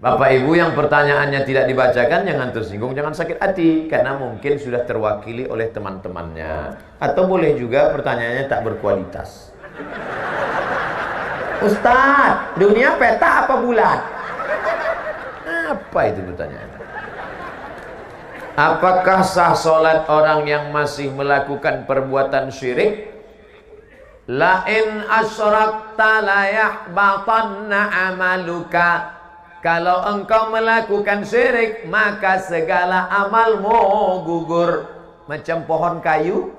Bapak Ibu yang pertanyaannya tidak dibacakan, jangan tersinggung, jangan sakit hati, karena mungkin sudah terwakili oleh teman-temannya. Atau boleh juga pertanyaannya tak berkualitas. Ustaz, dunia peta apa bulat? Apa itu pertanyaannya? Apakah sah sholat orang yang masih melakukan perbuatan syirik? La in asyrakta la yahbatanna amaluka. Kalau engkau melakukan syirik, maka segala amalmu gugur. Macam pohon kayu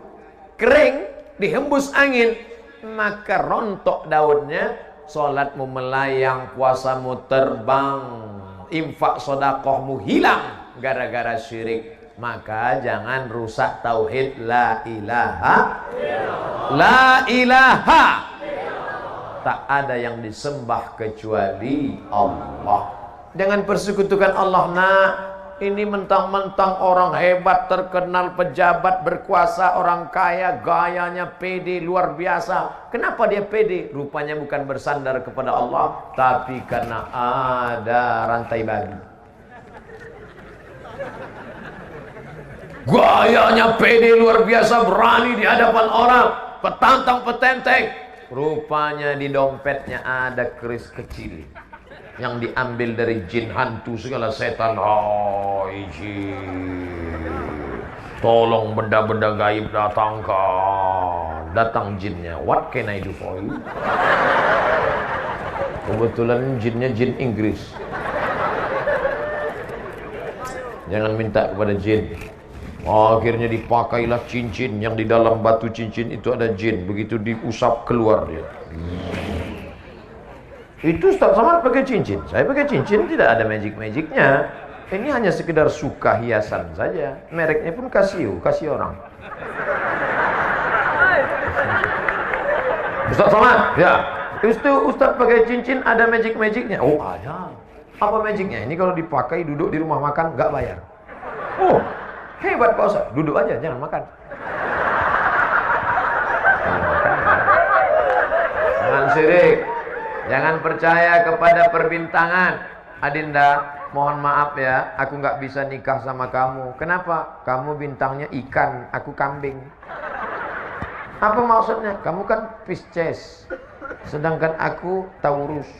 kering, dihembus angin, maka rontok daunnya. Solatmu melayang, puasamu terbang, infak sodakohmu hilang gara-gara syirik. Maka jangan rusak tauhid la ilaha la ilaha. Tak ada yang disembah kecuali Allah. Jangan persekutukan Allah, nak. Ini mentang-mentang orang hebat, terkenal, pejabat, berkuasa, orang kaya, gayanya pede, luar biasa. Kenapa dia pede? Rupanya bukan bersandar kepada Allah, tapi karena ada rantai babi. Gayanya pede, luar biasa, berani di hadapan orang, petantang petenteng. Rupanya di dompetnya ada keris kecil yang diambil dari jin, hantu, segala setan. Hai jin, tolong benda-benda gaib datangkan. Datang jinnya, what can I do for you? Kebetulan jinnya jin Inggris. Jangan minta kepada jin. Akhirnya dipakailah cincin, yang di dalam batu cincin itu ada jin. Begitu diusap keluar dia. Itu Ustaz Samad pakai cincin, saya pakai cincin, tidak ada magic-magicnya. Ini hanya sekedar suka hiasan saja. Mereknya pun Casio, kasih orang. Ustaz Samad, ya. Itu Ustaz pakai cincin, ada magic-magicnya. Oh ada. Apa magicnya? Ini kalau dipakai duduk di rumah makan nggak bayar. Oh hebat Pak Ustaz, duduk aja, jangan makan. Jangan syirik, jangan percaya kepada perbintangan. Adinda, mohon maaf ya, aku nggak bisa nikah sama kamu. Kenapa? Kamu bintangnya ikan, aku kambing. Apa maksudnya? Kamu kan Pisces, sedangkan aku Taurus.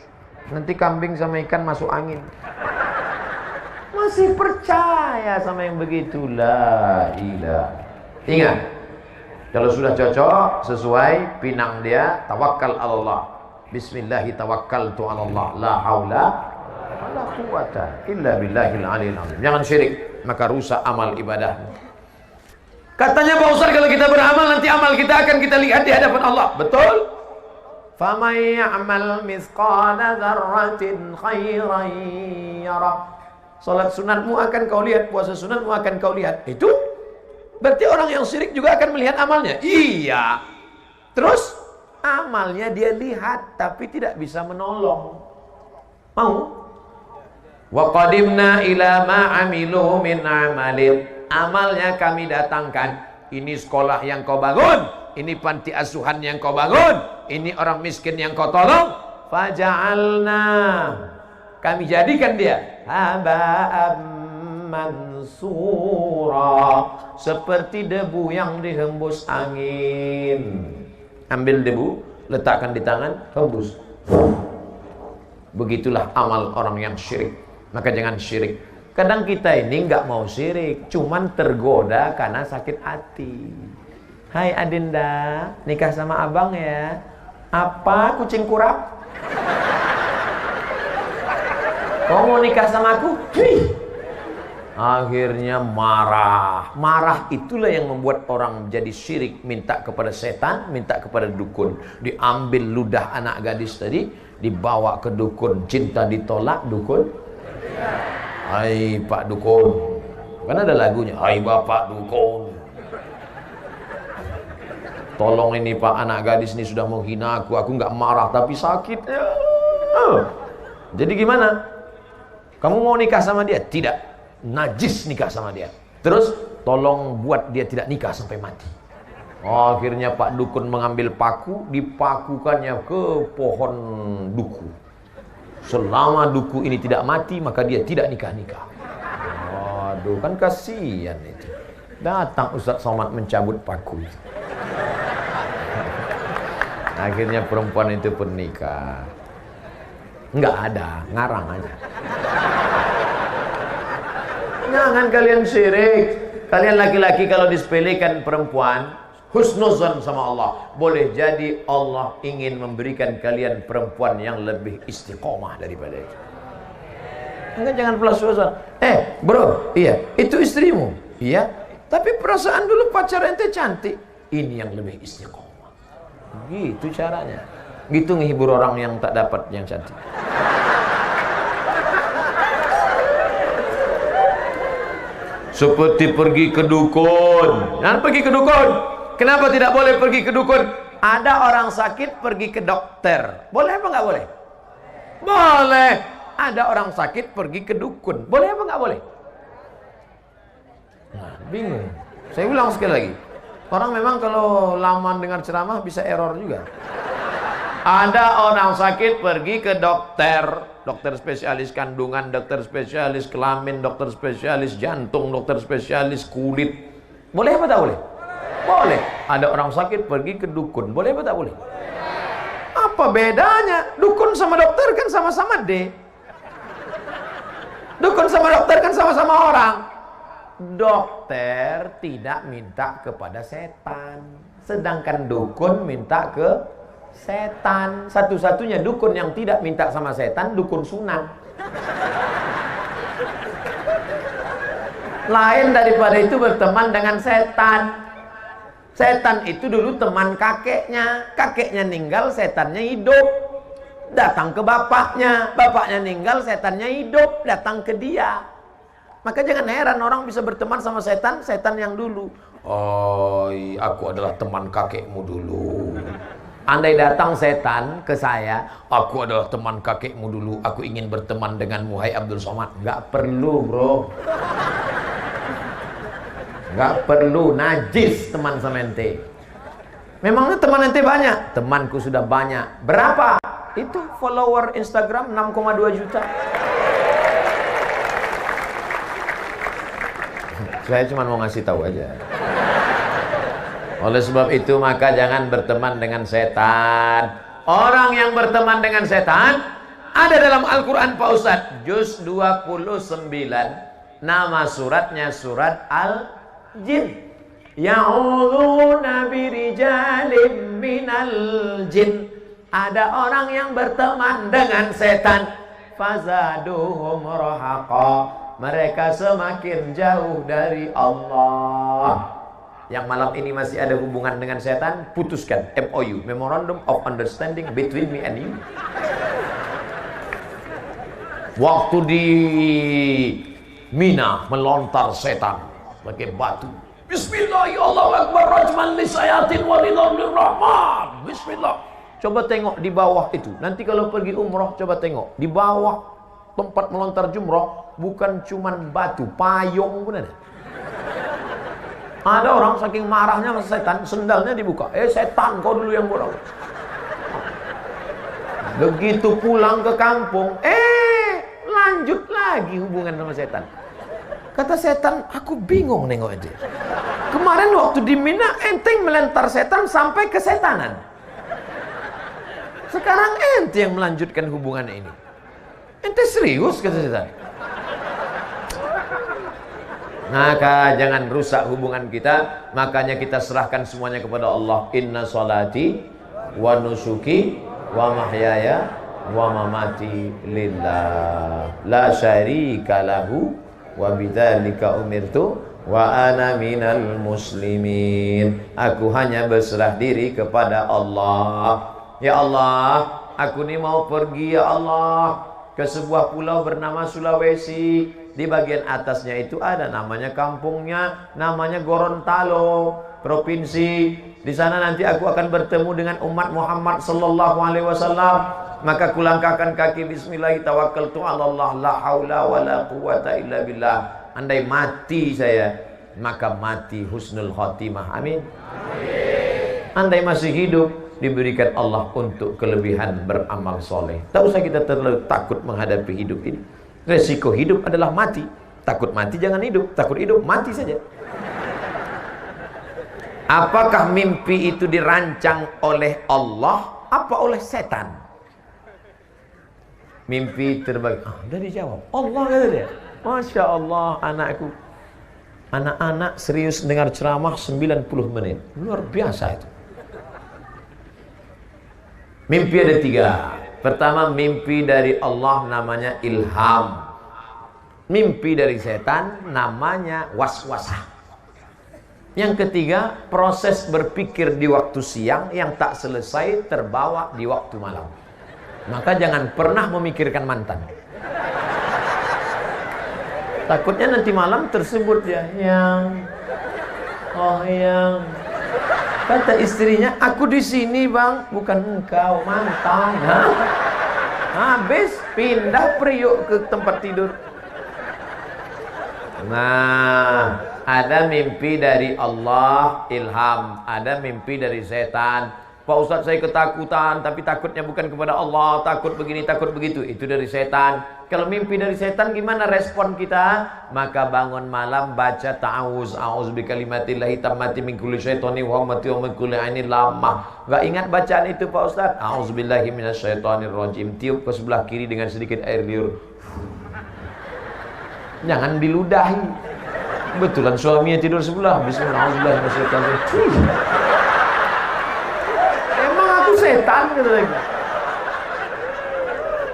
Nanti kambing sama ikan masuk angin. Masih percaya sama yang begitulah. Ingat, kalau sudah cocok, sesuai pinang dia, tawakal Allah. Bismillahi tawakkaltu ala Allah, la haula wala quwata illa billahil aliyil azim. Jangan syirik, maka rusak amal ibadah. Katanya Pak Ustaz, kalau kita beramal, nanti amal kita akan kita lihat di hadapan Allah. Betul? Faman ya'mal mithqala dzarratin khairan yarah. Salat sunatmu akan kau lihat, puasa sunatmu akan kau lihat. Itu berarti orang yang syirik juga akan melihat amalnya. Iya. Terus amalnya dia lihat tapi tidak bisa menolong. Mau? Wa qadimna ila ma amilu min amalin. Amalnya kami datangkan. Ini sekolah yang kau bangun, ini panti asuhan yang kau bangun, ini orang miskin yang kau tolong. Faja'alna, kami jadikan dia haba'am mansura, seperti debu yang dihembus angin. Ambil debu, letakkan di tangan, hembus. Begitulah amal orang yang syirik. Maka jangan syirik. Kadang kita ini nggak mau syirik, cuman tergoda karena sakit hati. Hai Adinda, nikah sama abang ya. Apa kucing kurap? Kau mau nikah sama aku? Akhirnya marah. Marah itulah yang membuat orang jadi syirik. Minta kepada setan, minta kepada dukun. Diambil ludah anak gadis tadi, dibawa ke dukun. Cinta ditolak, dukun. Hai Pak Dukun. Kan ada lagunya, hai Bapak Dukun, tolong ini Pak, anak gadis ini sudah menghina aku nggak marah tapi sakit. Jadi gimana? Kamu mau nikah sama dia? Tidak. Najis nikah sama dia. Terus tolong buat dia tidak nikah sampai mati. Akhirnya Pak Dukun mengambil paku, dipakukannya ke pohon duku. Selama duku ini tidak mati, maka dia tidak nikah-nikah. Waduh, kan kasihan itu. Datang Ustaz Somad mencabut paku. Akhirnya perempuan itu pun nikah. Enggak ada, ngarang aja. Jangan kalian syirik. Kalian laki-laki kalau disepelekan perempuan, husnuzan sama Allah. Boleh jadi Allah ingin memberikan kalian perempuan yang lebih istiqomah daripada itu. Enggak, jangan pelas-pelasan. Bro, iya, itu istrimu. Iya, tapi perasaan dulu pacar ente cantik. Ini yang lebih istiqomah. Gitu caranya. Gitu ngehibur orang yang tak dapat yang cantik. Seperti pergi ke dukun. Jangan pergi ke dukun. Kenapa tidak boleh pergi ke dukun? Ada orang sakit pergi ke dokter. Boleh apa nggak boleh? Boleh. Ada orang sakit pergi ke dukun. Boleh apa nggak boleh? Nah, bingung. Saya ulang sekali lagi. Orang memang kalau lama dengar ceramah bisa error juga. Ada orang sakit pergi ke dokter. Dokter spesialis kandungan, dokter spesialis kelamin, dokter spesialis jantung, dokter spesialis kulit. Boleh apa tak boleh? Boleh. Ada orang sakit pergi ke dukun. Boleh apa tak boleh? Apa bedanya? Dukun sama dokter kan sama-sama D. Dukun sama dokter kan sama-sama orang. Dokter tidak minta kepada setan, sedangkan dukun minta ke setan. Satu-satunya dukun yang tidak minta sama setan, dukun sunan. Lain daripada itu berteman dengan setan. Setan itu dulu teman kakeknya. Kakeknya ninggal, setannya hidup. Datang ke bapaknya. Bapaknya ninggal, setannya hidup. Datang ke dia. Maka jangan heran orang bisa berteman sama setan, setan yang dulu. Oh, aku adalah teman kakekmu dulu. Andai datang setan ke saya, aku adalah teman kakekmu dulu, aku ingin berteman denganmu, hai Abdul Somad. Gak perlu, bro. Gak perlu, najis teman sama ente. Memangnya teman ente banyak? Temanku sudah banyak. Berapa? Itu follower Instagram 6,2 juta. Saya cuma mau ngasih tahu aja. Oleh sebab itu maka jangan berteman dengan setan. Orang yang berteman dengan setan ada dalam Al-Quran Pak Ustadz, juz 29. Nama suratnya surat Al-Jin. Ya'udzuuna birijalim minal jin. Ada orang yang berteman dengan setan. Fazaduhum rahaqa. Mereka semakin jauh dari Allah. Yang malam ini masih ada hubungan dengan setan, putuskan MOU, Memorandum of Understanding between me and you. Waktu di Mina melontar setan pakai batu. Bismillah, ya Allah Akbar, rajman lisayatin walidhamir rahman. Bismillah. Coba tengok di bawah itu. Nanti kalau pergi umroh coba tengok di bawah tempat melontar jumroh, bukan cuman batu, payung pun ada. Ada orang saking marahnya sama setan, sendalnya dibuka. Setan, kau dulu yang bodoh. Begitu pulang ke kampung, lanjut lagi hubungan sama setan. Kata setan, aku bingung nengok aja. Kemarin waktu di Mina, ente melontar setan sampai ke setanan. Sekarang ente yang melanjutkan hubungan ini. Ente serius, kata setan. Maka jangan rusak hubungan kita. Makanya kita serahkan semuanya kepada Allah. Inna salati wa nusuki wa mahyaya wa mamati lillah la syarika lahu wa bidzalika umirtu wa ana minal muslimin. Aku hanya berserah diri kepada Allah. Ya Allah, aku ini mau pergi ya Allah ke sebuah pulau bernama Sulawesi. Di bagian atasnya itu ada namanya kampungnya, namanya Gorontalo, provinsi. Di sana nanti aku akan bertemu dengan umat Muhammad sallallahu alaihi wasallam. Maka kulangkahkan kaki, bismillah, tawakkaltu 'ala Allah, la haula wala quwata illa billah. Andai mati saya, maka mati husnul khotimah. Amin. Andai masih hidup, diberikan Allah untuk kelebihan beramal soleh. Tak usah kita terlalu takut menghadapi hidup ini. Resiko hidup adalah mati. Takut mati jangan hidup, takut hidup mati saja. Apakah mimpi itu dirancang oleh Allah apa oleh setan? Mimpi terbagi. Udah dijawab. Allah kata dia. Masya Allah anakku. Anak-anak serius dengar ceramah 90 menit. Luar biasa itu. Mimpi ada 3. Pertama, mimpi dari Allah namanya ilham. Mimpi dari setan namanya waswasah. Yang ketiga, proses berpikir di waktu siang yang tak selesai terbawa di waktu malam. Maka jangan pernah memikirkan mantan. Takutnya nanti malam tersebut ya, yang kata istrinya, aku di sini bang, bukan engkau mantan. Habis pindah priuk ke tempat tidur. Nah, ada mimpi dari Allah, ilham. Ada mimpi dari setan. Pak Ustadz saya ketakutan, tapi takutnya bukan kepada Allah. Takut begini, takut begitu. Itu dari setan. Kalau mimpi dari setan, gimana respon kita? Maka bangun malam baca ta'awuz. A'udzu bikalimatillahi tammati min kulli syaitani wa hamati wa min kulli ainin lamah. Gak ingat bacaan itu Pak Ustadz? A'udzubillahi minasyaitonirrajim. Tiup ke sebelah kiri dengan sedikit air liur. Jangan diludahi. Betulan suaminya tidur sebelah. Bismillahirrahmanirrahim. Emang aku setan gitu lagi.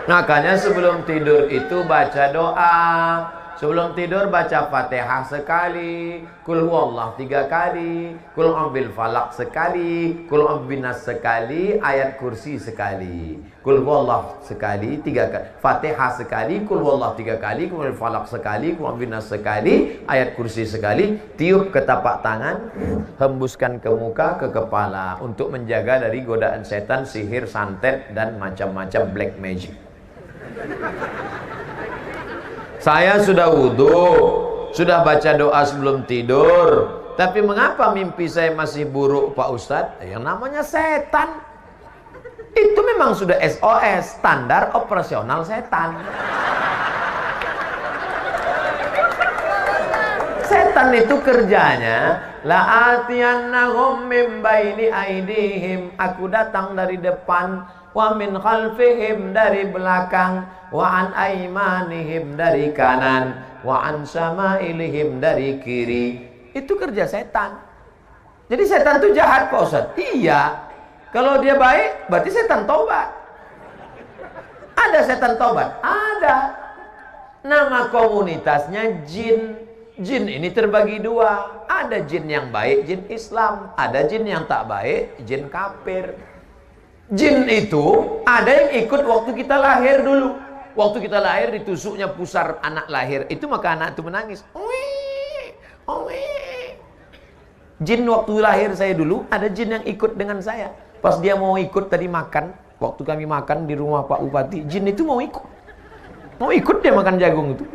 Makanya sebelum tidur itu baca doa. Sebelum tidur baca Fatihah sekali, Qul huwallah 3 kali, Qul a'udzu falaq sekali, Qul a'udzu binnas sekali, ayat kursi sekali. Qul huwallah sekali 3 kali, Fatihah sekali, Qul huwallah 3 kali, Qul falaq sekali, Qul a'udzu binnas sekali, ayat kursi sekali. Tiup ke tapak tangan, hembuskan ke muka, ke kepala untuk menjaga dari godaan setan, sihir, santet dan macam-macam black magic. Saya sudah wudhu, sudah baca doa sebelum tidur, tapi mengapa mimpi saya masih buruk Pak Ustadz? Yang namanya setan. Itu memang sudah SOS, standar operasional setan. Setan itu kerjanya la'atiyannahum min baini aidihim, aku datang dari depan, wa min khalfihim dari belakang, wa an aimanihim dari kanan, wa an samailihim dari kiri. Itu kerja setan. Jadi setan itu jahat Pak Ustadz? Iya. Kalau dia baik berarti setan tobat. Ada setan tobat? Ada. Nama komunitasnya jin. Jin ini terbagi 2. Ada jin yang baik, jin Islam. Ada jin yang tak baik, jin kafir. Jin itu ada yang ikut waktu kita lahir dulu. Waktu kita lahir ditusuknya pusar anak lahir. Itu maka anak itu menangis. Jin waktu lahir saya dulu, ada jin yang ikut dengan saya. Pas dia mau ikut tadi makan, waktu kami makan di rumah Pak Bupati, jin itu mau ikut. Mau ikut dia makan jagung itu.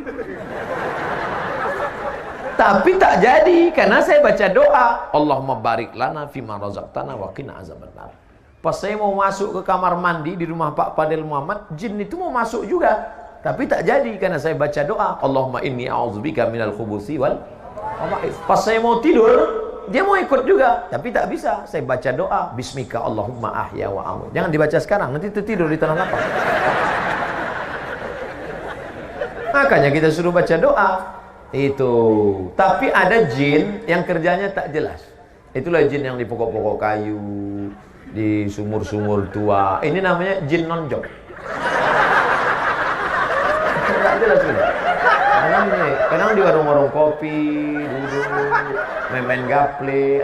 Tapi tak jadi, karena saya baca doa. Allahumma barik lana fima razaqtana wa qina azabannar. Pas saya mau masuk ke kamar mandi di rumah Pak Fadil Muhammad, jin itu mau masuk juga. Tapi tak jadi karena saya baca doa. Allahumma inni a'udzubika minal khubuthi wal khaba'ith. Pas saya mau tidur, dia mau ikut juga. Tapi tak bisa. Saya baca doa. Bismika Allahumma ahya wa amut. Jangan dibaca sekarang, nanti tertidur di tanah lapang. Makanya kita suruh baca doa. Itu. Tapi ada jin yang kerjanya tak jelas. Itulah jin yang di pokok-pokok kayu, di sumur-sumur tua. Ini namanya jin nonjok. Tidak jelas gitu. Kadang di warung-warung kopi, duduk, main gaple,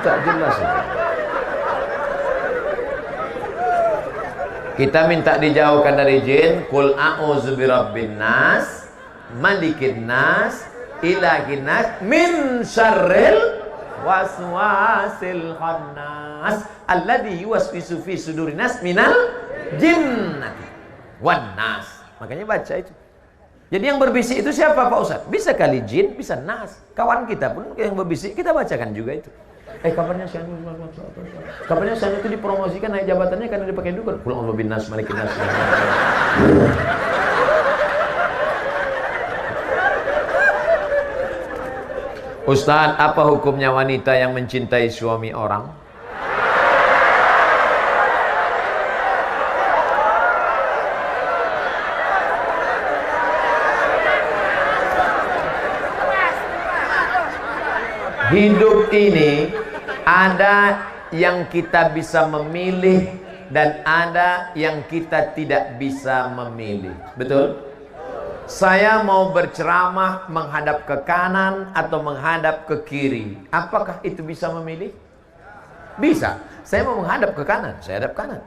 tak jelas itu. Kita minta dijauhkan dari jin. Qul a'udzu birabbin nas, malikin nas, ilahin nas, min syarril waswasil khannas alladzi yuwaswisu fi sudurin nas minal jinnati wan nas. Makanya baca itu. Jadi yang berbisik itu siapa Pak Ustadz? Bisa kali jin, bisa nas. Kawan kita pun yang berbisik kita bacakan juga itu. Kabarnya si Anu, kabarnya si Anu itu dipromosikan naik jabatannya karena dia pakai dukun. Qul a'udzu binnas malikin nas. Ustaz, apa hukumnya wanita yang mencintai suami orang? Hidup ini ada yang kita bisa memilih dan ada yang kita tidak bisa memilih. Betul? Saya mau berceramah menghadap ke kanan atau menghadap ke kiri. Apakah itu bisa memilih? Bisa. Saya mau menghadap ke kanan, saya hadap kanan.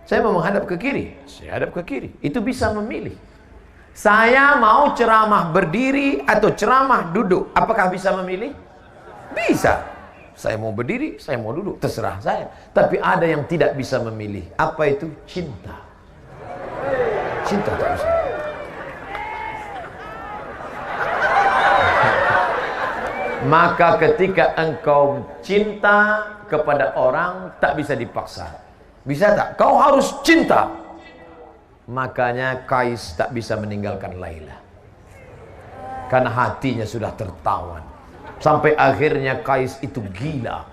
Saya mau menghadap ke kiri, saya hadap ke kiri. Itu bisa memilih. Saya mau ceramah berdiri atau ceramah duduk. Apakah bisa memilih? Bisa. Saya mau berdiri, saya mau duduk, terserah saya. Tapi ada yang tidak bisa memilih. Apa itu? Cinta. Cinta tak bisa. Maka ketika engkau cinta kepada orang, tak bisa dipaksa. Bisa tak? Kau harus cinta. Makanya Kais tak bisa meninggalkan Laila. Karena hatinya sudah tertawan. Sampai akhirnya Kais itu gila.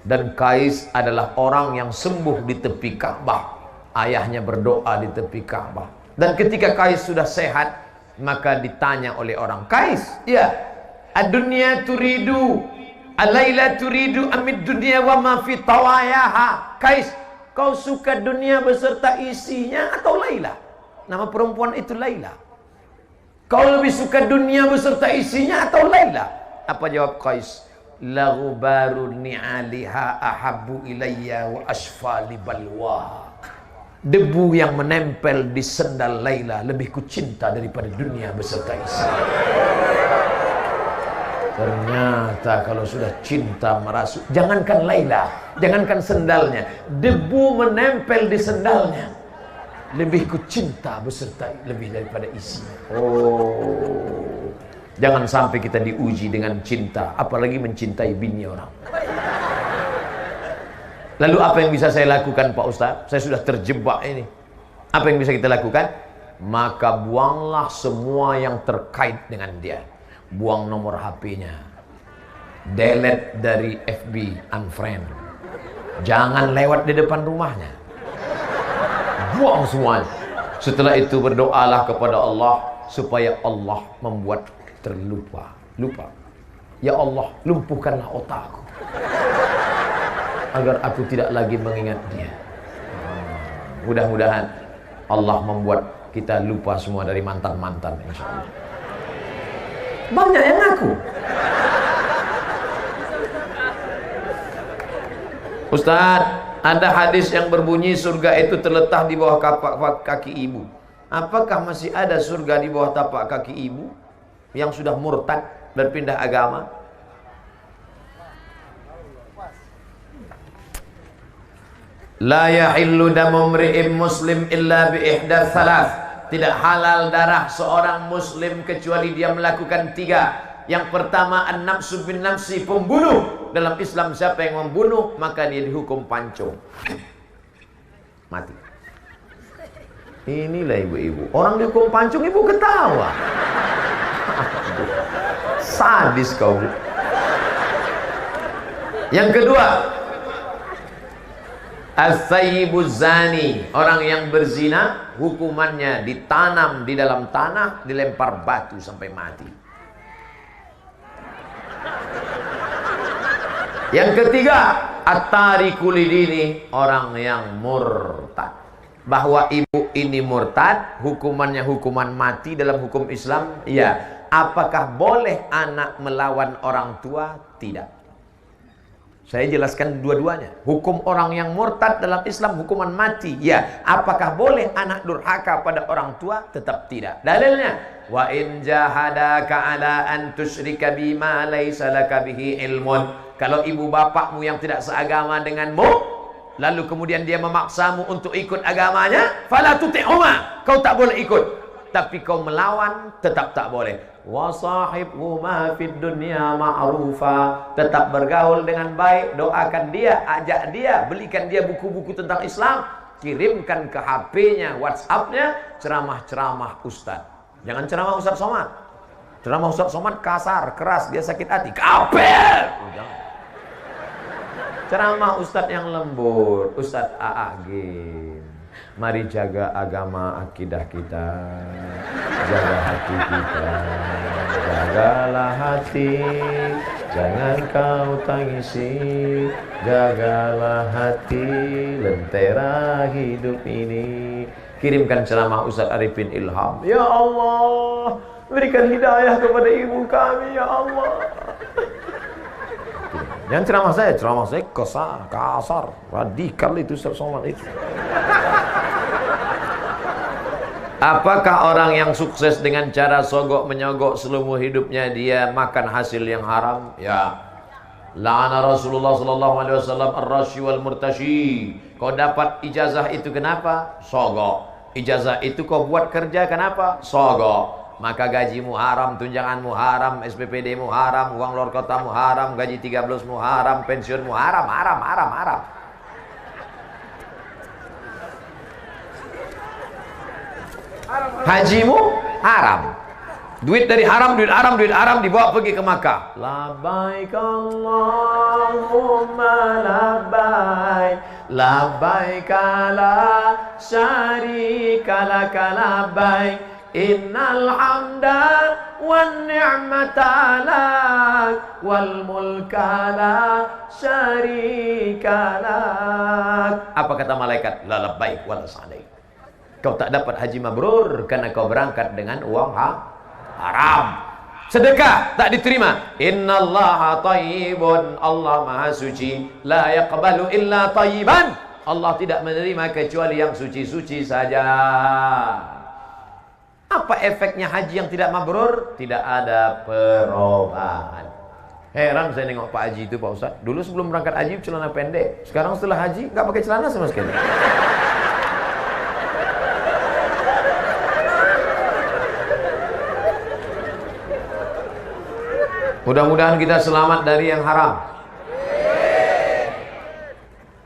Dan Kais adalah orang yang sembuh di tepi Ka'bah. Ayahnya berdoa di tepi Ka'bah. Dan ketika Kais sudah sehat, maka ditanya oleh orang, Kais, ya, ad-dunya turidu, al-laila turidu amid dunya wa ma fi tawayaha. Kais, kau suka dunia beserta isinya atau Laila? Nama perempuan itu Laila. Kau lebih suka dunia beserta isinya atau Laila? Apa jawab Kais? La ghubaru ni'aliha ahabbu ilayya wa asfali balwa. Debu yang menempel di sendal Laila lebih kucinta daripada dunia beserta isinya. Ternyata kalau sudah cinta merasuk, jangankan Laila, jangankan sendalnya, debu menempel di sendalnya lebih ku cinta beserta lebih daripada isinya. Oh, jangan sampai kita diuji dengan cinta, apalagi mencintai bini orang. Lalu apa yang bisa saya lakukan, Pak Ustaz? Saya sudah terjebak ini. Apa yang bisa kita lakukan? Maka buanglah semua yang terkait dengan dia. Buang nomor HP-nya, delete dari FB, unfriend. Jangan lewat di depan rumahnya. Buang semuanya. Setelah itu berdoalah kepada Allah supaya Allah membuat terlupa. Lupa. Ya Allah, lumpuhkanlah otakku agar aku tidak lagi mengingat dia. Mudah-mudahan Allah membuat kita lupa semua dari mantan-mantan, insya Allah. Banyak yang ngaku. Ustaz, ada hadis yang berbunyi surga itu terletak di bawah kaki ibu. Apakah masih ada surga di bawah tapak kaki ibu yang sudah murtad, berpindah agama? La yahillu damu mri'in muslim illa bi ihdath thalath. Tidak halal darah seorang muslim kecuali dia melakukan 3. Yang pertama, an-nafsu bin nafsi, pembunuh. Dalam Islam siapa yang membunuh, maka dia dihukum pancung, mati. Inilah ibu-ibu, orang dihukum pancung, ibu ketawa. Sadis kau. Yang kedua, as-sayyibuz zani, orang yang berzina, hukumannya ditanam di dalam tanah, dilempar batu sampai mati. Yang ketiga, at-tariku lidini, orang yang murtad. Bahwa ibu ini murtad, hukumannya hukuman mati dalam hukum Islam. Ya. Apakah boleh anak melawan orang tua? Tidak. Saya jelaskan dua-duanya. Hukum orang yang murtad dalam Islam hukuman mati. Ya. Apakah boleh anak durhaka pada orang tua? Tetap tidak. Dalilnya, wa in jahadaka ala an tusyrika bima laisa laka bihi ilmun. Kalau ibu bapakmu yang tidak seagama denganmu, lalu kemudian dia memaksamu untuk ikut agamanya, fala tuti'huma, kau tak boleh ikut. Tapi kau melawan, tetap tak boleh. Wa sahibhuma fid dunya ma'rufa. Tetap bergaul dengan baik, doakan dia, ajak dia, belikan dia buku-buku tentang Islam, kirimkan ke HP-nya, WhatsApp-nya ceramah-ceramah Ustaz. Jangan ceramah Ustaz Somad. Ceramah Ustaz Somad kasar, keras, dia sakit hati. Kafir. Jangan. Ceramah Ustaz yang lembut, Ustaz AAG. Mari jaga agama akidah kita, jaga hati kita, jagalah hati, jangan kau tangisi, jagalah hati, lentera hidup ini. Kirimkan ceramah Ustaz Arifin Ilham. Ya Allah, berikan hidayah kepada ibu kami, ya Allah. Yang ceramah saya kasar, radikal itu Ustaz Somad itu. Apakah orang yang sukses dengan cara sogok menyogok seluruh hidupnya dia makan hasil yang haram? Ya. La'ana Rasulullah sallallahu alaihi wasallam ar-rashi wal murtashi. Kau dapat ijazah itu kenapa? Sogok. Ijazah itu kau buat kerja kenapa? Sogok. Maka gajimu haram, tunjanganmu haram, SPPD-mu haram, uang luar kotamu haram, gaji 13-mu haram, pensiunmu haram, haram, haram, haram. Hajimu haram. Duit dari haram, duit haram dibawa pergi ke Makkah. Labbaik Allahumma labbaik, labbaik la syarika laka labbaik, innal hamda wan ni'mata lak wal mulka la syarika lak. Apa kata malaikat? La labbaik wa la sa'daik. Kau tak dapat haji mabrur karena kau berangkat dengan uang haram. Sedekah tak diterima. Innallaha thayyibun, Allah Maha Suci. La yaqbalu illa thayyiban. Allah tidak menerima kecuali yang suci-suci saja. Apa efeknya haji yang tidak mabrur? Tidak ada perubahan. Heran saya nengok Pak Haji itu, Pak Ustaz. Dulu sebelum berangkat haji celana pendek. Sekarang setelah haji nggak pakai celana sama sekali. Mudah-mudahan kita selamat dari yang haram.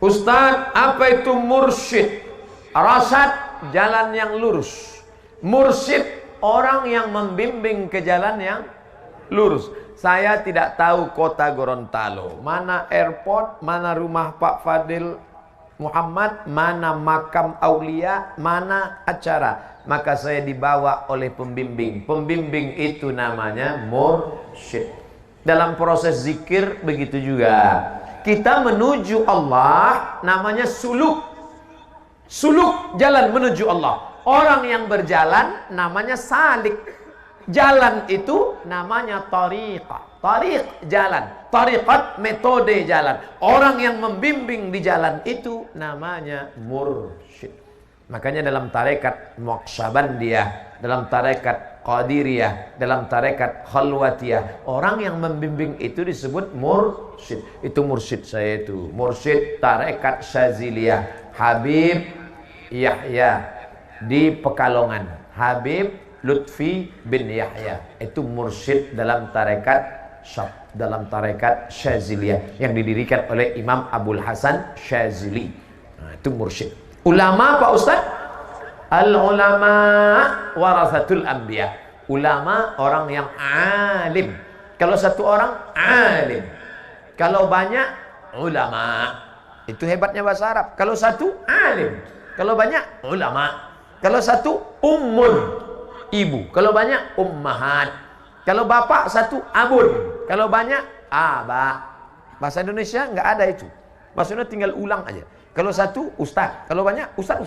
Ustadz, apa itu mursyid? Rasyad, jalan yang lurus. Mursyid, orang yang membimbing ke jalan yang lurus. Saya tidak tahu kota Gorontalo, mana airport, mana rumah Pak Fadil Muhammad, mana makam aulia, mana acara. Maka saya dibawa oleh pembimbing. Pembimbing itu namanya mursyid. Dalam proses zikir begitu juga. Kita menuju Allah namanya suluk. Suluk, jalan menuju Allah. Orang yang berjalan namanya salik. Jalan itu namanya tariqah. Tariq, jalan. Tariqat, metode jalan. Orang yang membimbing di jalan itu namanya mursyid. Makanya dalam tarekat Naqsyabandiyah, dalam tarekat Qadiriyah, dalam tarekat Khalwatiyah, orang yang membimbing itu disebut mursyid. Itu mursyid saya itu. Mursyid tarekat Syaziliyah, Habib Yahya di Pekalongan. Habib Lutfi bin Yahya. Itu mursyid dalam tarekat Syaziliyah yang didirikan oleh Imam Abul Hasan Syazili. Nah, itu mursyid. Ulama Pak Ustaz? Al-ulama warasatul anbiya. Ulama orang yang alim. Kalau satu orang alim, kalau banyak ulama. Itu hebatnya bahasa Arab. Kalau satu alim, kalau banyak ulama. Kalau satu ummun, ibu. Kalau banyak ummahat. Kalau bapak satu abun. Kalau banyak aba. Bahasa Indonesia nggak ada itu. Maksudnya tinggal ulang aja. Kalau satu ustaz, kalau banyak ustaz.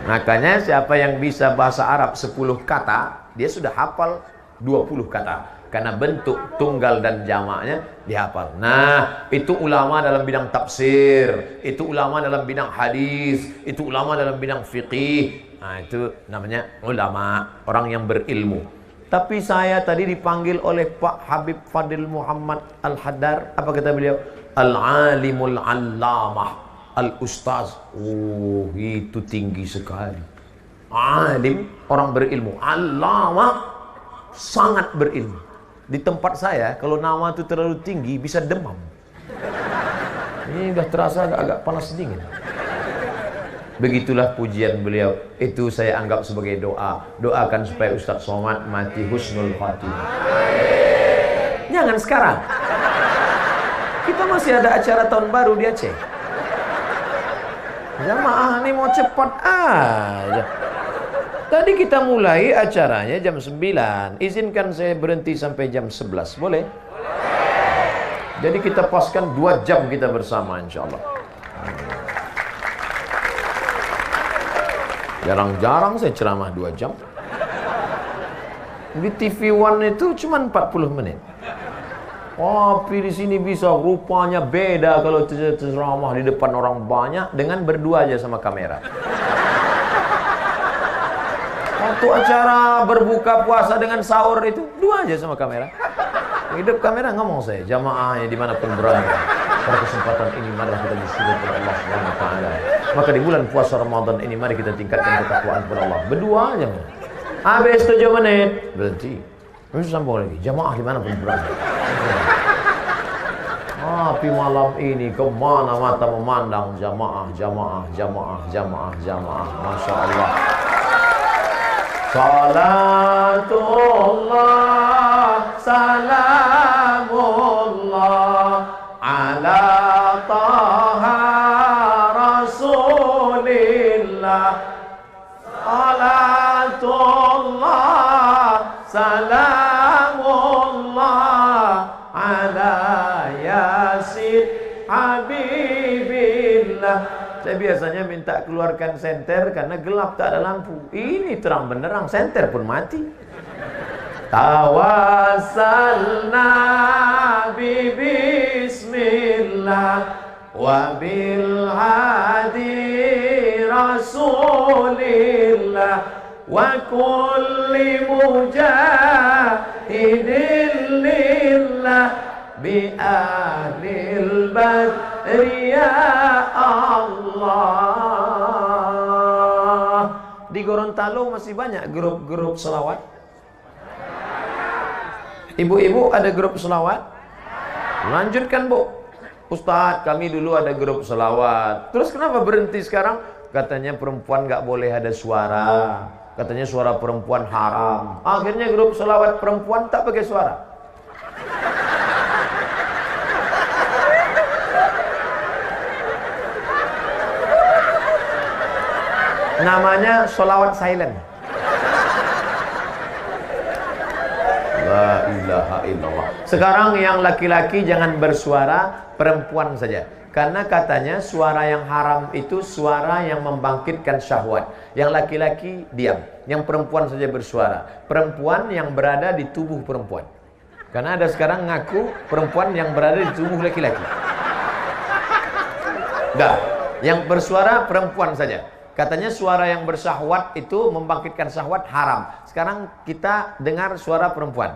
Makanya siapa yang bisa bahasa Arab 10 kata, dia sudah hafal 20 kata. Karena bentuk tunggal dan jamaknya dihafal. Nah, itu ulama dalam bidang tafsir, itu ulama dalam bidang hadis, itu ulama dalam bidang fiqih. Nah, itu namanya ulama, orang yang berilmu. Tapi saya tadi dipanggil oleh Pak Habib Fadil Muhammad Al-Haddar. Apa kata beliau? Al-alimul allamah, al-ustaz. Oh, itu tinggi sekali. alim, orang berilmu, alama, sangat berilmu. Di tempat saya kalau nama itu terlalu tinggi bisa demam. Ini udah terasa agak panas dingin. Begitulah pujian beliau. Itu saya anggap sebagai doa. Doakan supaya Ustaz Somad mati husnul khatimah. Jangan sekarang. Kita masih ada acara tahun baru di Aceh. Jamaah ini mau cepat aja. Tadi kita mulai acaranya jam 9. Izinkan saya berhenti sampai jam 11. Boleh? Jadi kita paskan 2 jam kita bersama insya Allah. Jarang-jarang saya ceramah 2 jam. Di TV One itu cuma 40 menit. Tapi di sini bisa, rupanya beda kalau ceramah di depan orang banyak dengan berdua aja sama kamera. Waktu acara berbuka puasa dengan sahur itu 2 aja sama kamera. Hidup kamera ngomong saya, jamaahnya dimanapun berada. Pada kesempatan ini marilah kita bersyukur kepada Allah Subhanahu wa taala. Maka di bulan puasa Ramadan ini mari kita tingkatkan ketakwaan kepada Allah. Berdua aja. Habis 7 menit berhenti. Terus sambung lagi, jamaah dimanapun berada. Tapi malam ini kemana mata memandang jamaah, jamaah, jamaah, jamaah, jamaah. Masya Allah. Salatullah, salamullah ala taha rasulillah. Salatullah, salamullah ala yasin habibillah. Saya biasanya minta keluarkan senter karena gelap, tak ada lampu. Ini terang benderang, senter pun mati. Tawassalna bi bismillah wa bil hadi rasulillah wa kulli mujahidin lillah bi ahlil badri ya Allah. Di Gorontalo masih banyak grup-grup selawat. Ibu-ibu ada grup selawat? Lanjutkan Bu. Ustadz, kami dulu ada grup selawat. Terus kenapa berhenti sekarang? Katanya perempuan nggak boleh ada suara. Katanya suara perempuan haram. Akhirnya grup selawat perempuan tak pakai suara. Namanya solawat silent. La ilaha illallah. Sekarang yang laki-laki jangan bersuara, perempuan saja. Karena katanya suara yang haram itu suara yang membangkitkan syahwat. Yang laki-laki diam, yang perempuan saja bersuara. Perempuan yang berada di tubuh perempuan. Karena ada sekarang ngaku perempuan yang berada di tubuh laki-laki. Enggak, yang bersuara perempuan saja. Katanya suara yang bersyahwat itu membangkitkan syahwat haram. Sekarang kita dengar suara perempuan.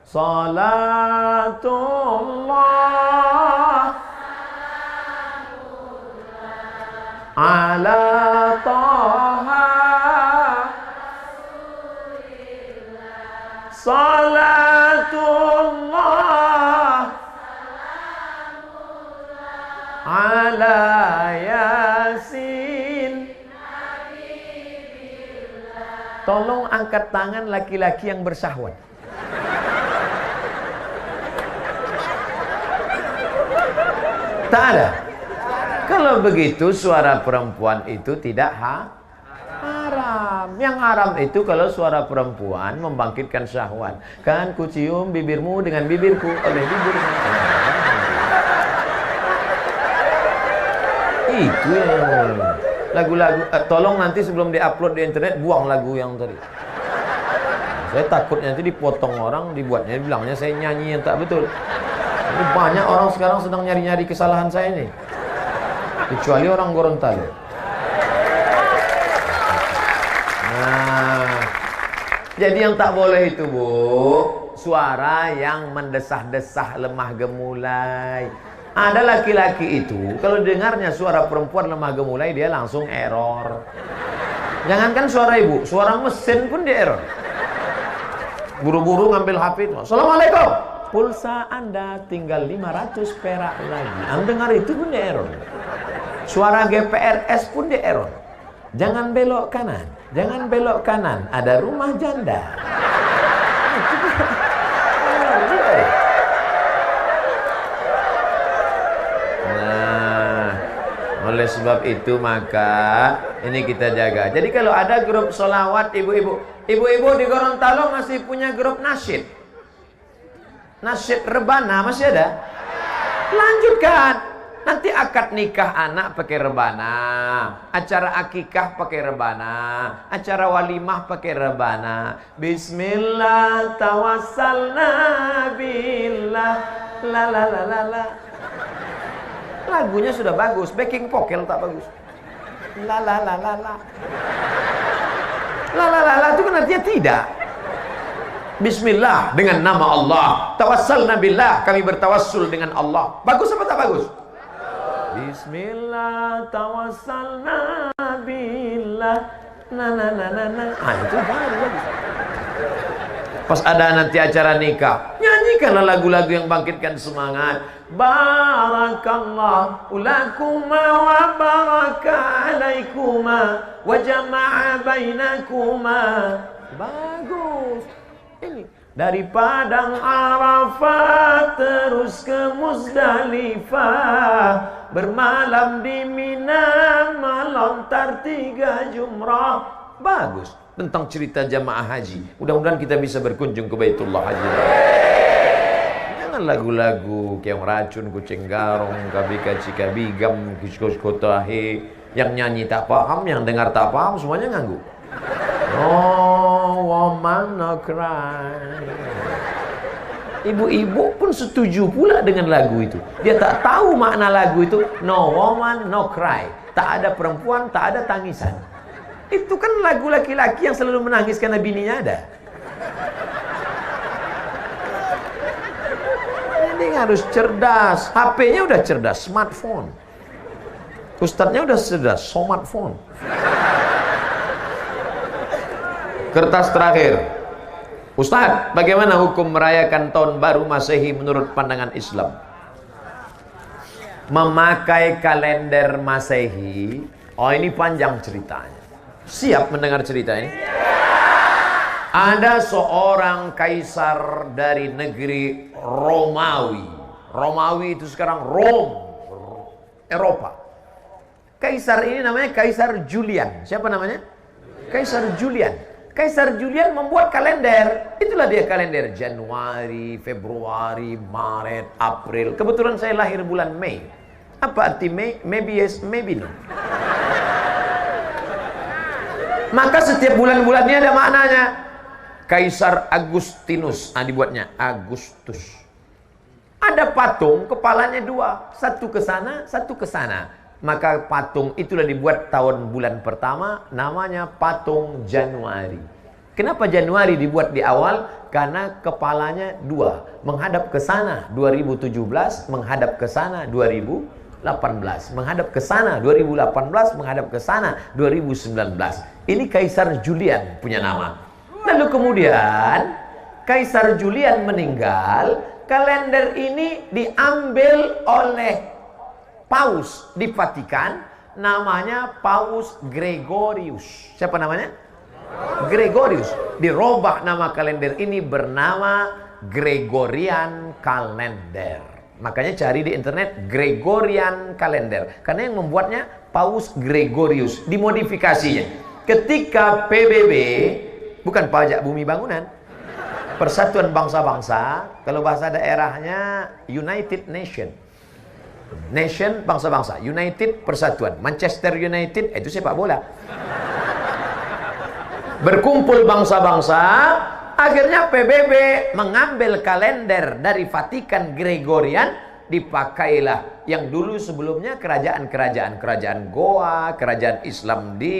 Salatullah ala taha salatullah ala yasin. Tolong angkat tangan laki-laki yang bersyahwat. Tak ada. Kalau begitu suara perempuan itu tidak haram. Yang haram itu kalau suara perempuan membangkitkan syahwat. Kan ku cium bibirmu dengan bibirku oleh bibirmu. Itu yang lagu-lagu. Tolong nanti sebelum diupload di internet buang lagu yang tadi. Saya takut nanti dipotong orang, dibuatnya bilangnya saya nyanyi yang tak betul. Ini banyak orang sekarang sedang nyari-nyari kesalahan saya ini. Kecuali orang Gorontalo. Nah, jadi yang tak boleh itu Bu, suara yang mendesah-desah, lemah gemulai. Ada laki-laki itu kalau dengarnya suara perempuan lemah gemulai dia langsung error. Jangankan suara ibu, suara mesin pun dia error. Buru-buru ngambil HP. Assalamualaikum. Pulsa Anda tinggal 500 perak lagi. Anda dengar itu pun dia error. Suara GPRS pun dia error. Jangan belok kanan. Jangan belok kanan. Ada rumah janda. Nah, oleh sebab itu maka ini kita jaga. Jadi kalau ada grup solawat ibu-ibu di Gorontalo masih punya grup nasyid. Nasyid rebana masih ada? Lanjutkan. Nanti akad nikah anak pakai rebana, acara akikah pakai rebana, acara walimah pakai rebana. Bismillah tawassalna billah la la la la la. Lagunya sudah bagus, backing vocal tak bagus. La la la la la. La la la la itu kan artinya tidak. Bismillah dengan nama Allah. Tawassalna billah, kami bertawassul dengan Allah. Bagus apa tak bagus? Bismillah tawassalna billah na na na na na. Itu baru bagus. Pas ada nanti acara nikah, nyanyikanlah lagu-lagu yang bangkitkan semangat. Barakallahu lakuma wa baraka alaikuma wa jama'a bainakuma. Bagus. Ini dari Padang Arafah terus ke Muzdalifah, bermalam di Mina, melontar 3 jumrah. Bagus. Tentang cerita jamaah haji. Mudah-mudahan kita bisa berkunjung ke Baitullah Haji. Jangan lagu-lagu kayak racun, kucing garong, kabika cikabigam, kiskoskotahe. Yang nyanyi tak paham, yang dengar tak paham, semuanya nganggu. Oh, woman no cry. Ibu-ibu pun setuju pula dengan lagu itu. Dia tak tahu makna lagu itu. No woman no cry. Tak ada perempuan, tak ada tangisan. Itu kan lagu laki-laki yang selalu menangis karena bininya ada. Ini harus cerdas. HP-nya udah cerdas, smartphone. Ustadznya udah cerdas, smartphone. Kertas terakhir. Ustadz, bagaimana hukum merayakan tahun baru Masehi menurut pandangan Islam? Memakai kalender Masehi. Oh, ini panjang ceritanya. Siap mendengar cerita ini? Ada seorang kaisar dari negeri Romawi. Romawi itu sekarang Rome, Eropa. Kaisar ini namanya Kaisar Julian. Siapa namanya? Kaisar Julian. Kaisar Julian membuat kalender. Itulah dia kalender Januari, Februari, Maret, April. Kebetulan saya lahir bulan Mei. Apa arti Mei? Maybe yes, maybe no. Maka setiap bulan-bulannya ada maknanya. Kaisar Agustinus, dibuatnya Agustus. Ada patung, kepalanya 2, satu ke sana, satu ke sana. Maka patung itulah dibuat tahun bulan pertama, namanya patung Januari. Kenapa Januari dibuat di awal? Karena kepalanya 2, menghadap ke sana 2017, menghadap ke sana 2018, menghadap ke sana 2018, menghadap ke sana 2019. Ini Kaisar Julian punya nama. Lalu kemudian Kaisar Julian meninggal, kalender ini diambil oleh Paus di Vatikan, namanya Paus Gregorius. Siapa namanya? Gregorius. Dirubah nama kalender ini bernama Gregorian Calendar. Makanya cari di internet Gregorian Calendar. Karena yang membuatnya Paus Gregorius. Dimodifikasinya. Ketika PBB, bukan Pajak Bumi Bangunan, Persatuan Bangsa-Bangsa, kalau bahasa daerahnya United Nation. Nation, bangsa-bangsa. United, persatuan. Manchester United, itu sepak bola. Berkumpul bangsa-bangsa, akhirnya PBB mengambil kalender dari Vatikan Gregorian, dipakailah yang dulu sebelumnya kerajaan Goa, kerajaan Islam di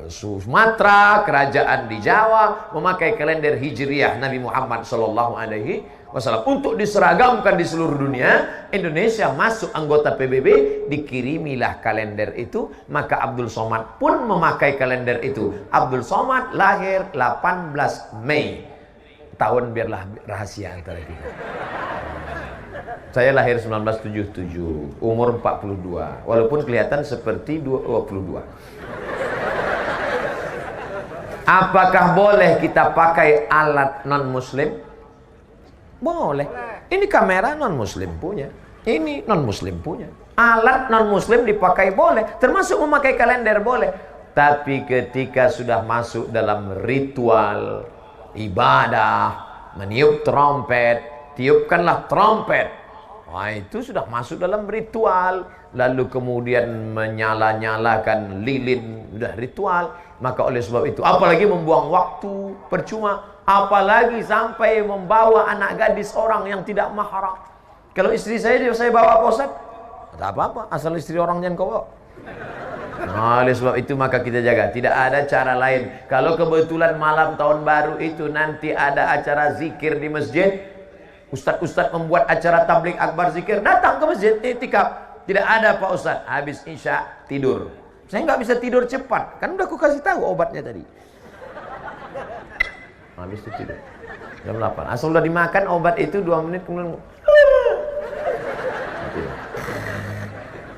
Sumatera, kerajaan di Jawa memakai kalender Hijriah Nabi Muhammad Sallallahu Alaihi Wasallam. Untuk diseragamkan di seluruh dunia, Indonesia masuk anggota PBB, dikirimilah kalender itu. Maka Abdul Somad pun memakai kalender itu. Abdul Somad lahir 18 Mei. Tahun biarlah rahasia antara kita. Saya lahir 1977, umur 42. Walaupun kelihatan seperti 22. Apakah boleh kita pakai alat non-muslim? Boleh. Ini kamera non-muslim punya. Ini non-muslim punya. Alat non-muslim dipakai boleh. Termasuk memakai kalender boleh. Tapi ketika sudah masuk dalam ritual ibadah, meniup trompet, tiupkanlah trompet. Wah, itu sudah masuk dalam ritual. Lalu kemudian menyala-nyalakan lilin, sudah ritual. Maka oleh sebab itu, apalagi membuang waktu percuma, apalagi sampai membawa anak gadis orang yang tidak mahram. Kalau istri saya bawa Pak Ustaz, tak apa-apa, asal istri orang jangan kau bawa. Nah, oleh sebab itu maka kita jaga. Tidak ada cara lain. Kalau kebetulan malam tahun baru itu nanti ada acara zikir di masjid, ustaz-ustaz membuat acara tabligh akbar zikir, datang ke masjid, iktikaf. Tidak ada Pak Ustaz, habis isya tidur. Saya nggak bisa tidur cepat, kan udah aku kasih tahu obatnya tadi. Habis itu tidur jam 8. Asal udah dimakan obat itu 2 menit kemudian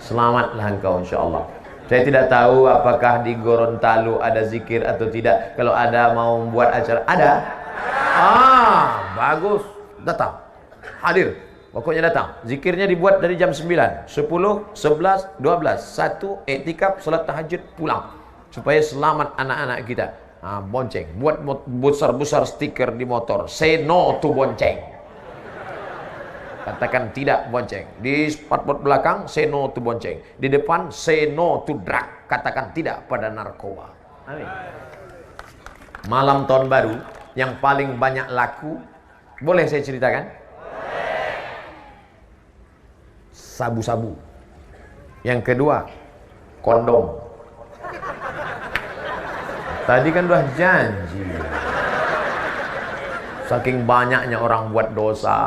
selamatlah engkau insyaallah. Saya tidak tahu apakah di Gorontalo ada zikir atau tidak. Kalau ada mau membuat acara, ada. Bagus, datang, hadir. Pokoknya datang. Zikirnya dibuat dari jam 9, 10, 11, 12. 1, iktikaf, salat tahajud, pulang. Supaya selamat anak-anak kita. Bonceng. Buat besar-besar stiker di motor. Say no to bonceng. Katakan tidak bonceng. Di spotboard belakang, say no to bonceng. Di depan, say no to drug. Katakan tidak pada narkoba. Amin. Malam tahun baru yang paling banyak laku, boleh saya ceritakan? Sabu-sabu. Yang kedua, kondom. Tadi kan udah janji. Saking banyaknya orang buat dosa.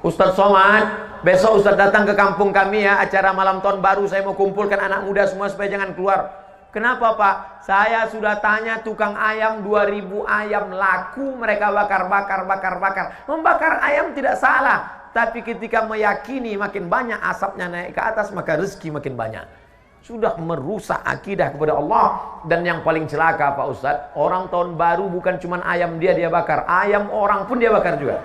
Ustaz Somad, besok Ustaz datang ke kampung kami ya, acara malam tahun baru. Saya mau kumpulkan anak muda semua supaya jangan keluar. Kenapa Pak? Saya sudah tanya tukang ayam, 2000 ayam laku, mereka bakar. Membakar ayam tidak salah. Tapi ketika meyakini makin banyak asapnya naik ke atas, maka rezeki makin banyak. Sudah merusak akidah kepada Allah. Dan yang paling celaka Pak Ustadz, orang tahun baru bukan cuma ayam dia bakar, ayam orang pun dia bakar juga.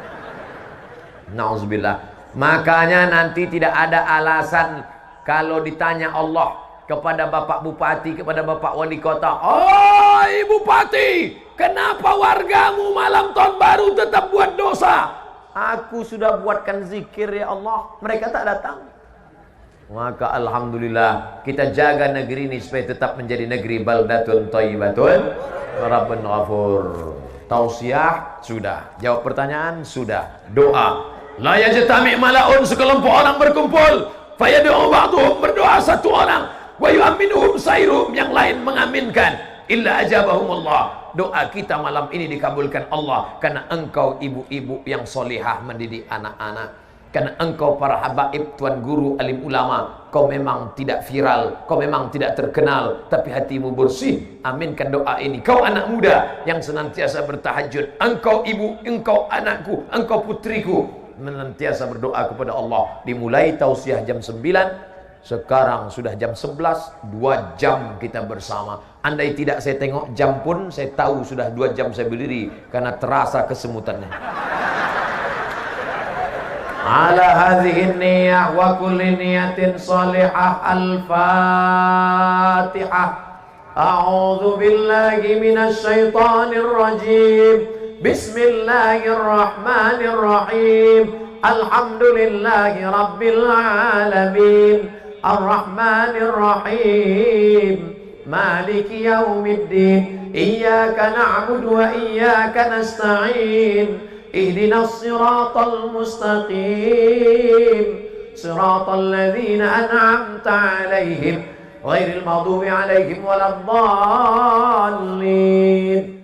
Nauzubillah. Makanya nanti tidak ada alasan kalau ditanya Allah kepada Bapak Bupati, kepada Bapak Wali Kota, "Oi Bupati, kenapa wargamu malam tahun baru tetap buat dosa?" Aku sudah buatkan zikir ya Allah, mereka tak datang. Maka alhamdulillah kita jaga negeri ini supaya tetap menjadi negeri baldatun thayyibatun rabbun ghafur. Tausiah sudah, jawab pertanyaan sudah, doa. La yajtami malaun, sekelompok orang berkumpul, fayad'u ba'dhum, berdoa satu orang, wa yu'minuhum sairuhum, yang lain mengaminkan, illa ajabahumullah. Doa kita malam ini dikabulkan Allah karena engkau ibu-ibu yang solihah mendidik anak-anak. Karena engkau para habaib, tuan guru, alim ulama, kau memang tidak viral, kau memang tidak terkenal, tapi hatimu bersih. Aminkan doa ini. Kau anak muda yang senantiasa bertahajud, engkau ibu, engkau anakku, engkau putriku, senantiasa berdoa kepada Allah. Dimulai tausiah jam 9. Sekarang sudah jam 11, 2 jam kita bersama. Andai tidak saya tengok jam pun, saya tahu sudah 2 jam saya berdiri, karena terasa kesemutannya. Ala hadhihi niyah wa kulli niyatin salihah. Al-Fatihah. A'udzu billahi minasy syaithanir rajim. Bismillahirrahmanirrahim. Alhamdulillahi rabbil alamin. Ar-Rahmanir Rahim. Maliki yaumiddin. Iyyaka na'budu wa iyyaka nasta'in. Ihdinas siratal mustaqim. Siratal ladzina an'amta 'alaihim ghairil maghdubi alaihim waladdallin.